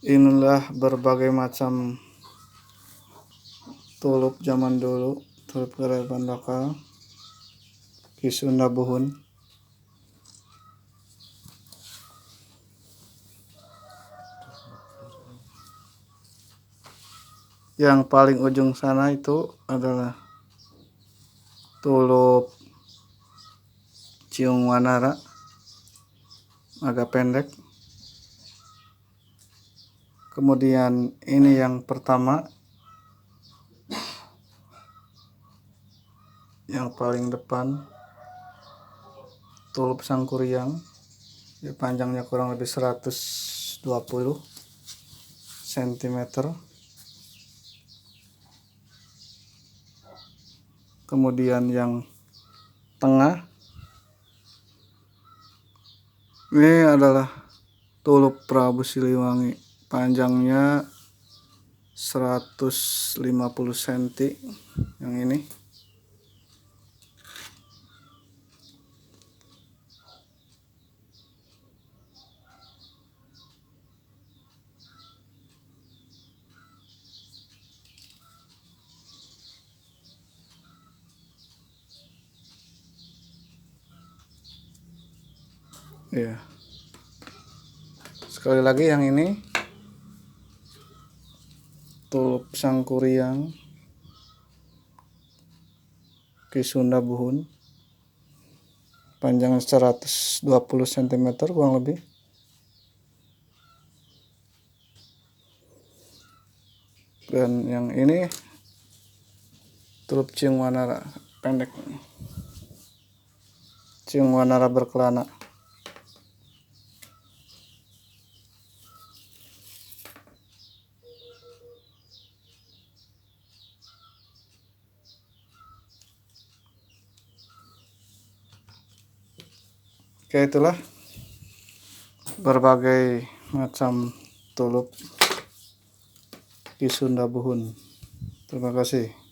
Inilah berbagai macam tulup zaman dulu, tulup kearifan lokal Ki Sunda Buhun. Yang paling ujung sana itu adalah tulup Ciung Wanara, agak pendek. Kemudian ini yang pertama, yang paling depan, tulup Sangkuriang, panjangnya kurang lebih 120 cm. Kemudian yang tengah ini adalah tulup Prabu Siliwangi, panjangnya 150 cm. Yang ini ya. Sekali lagi yang ini tulup Sangkuriang Ki Sunda Buhun, panjangnya 120 cm kurang lebih. Dan yang ini tulup Ciung Wanara, pendek, Ciung Wanara berkelana. Oke, itulah berbagai macam tulup Ki Sunda Buhun. Terima kasih.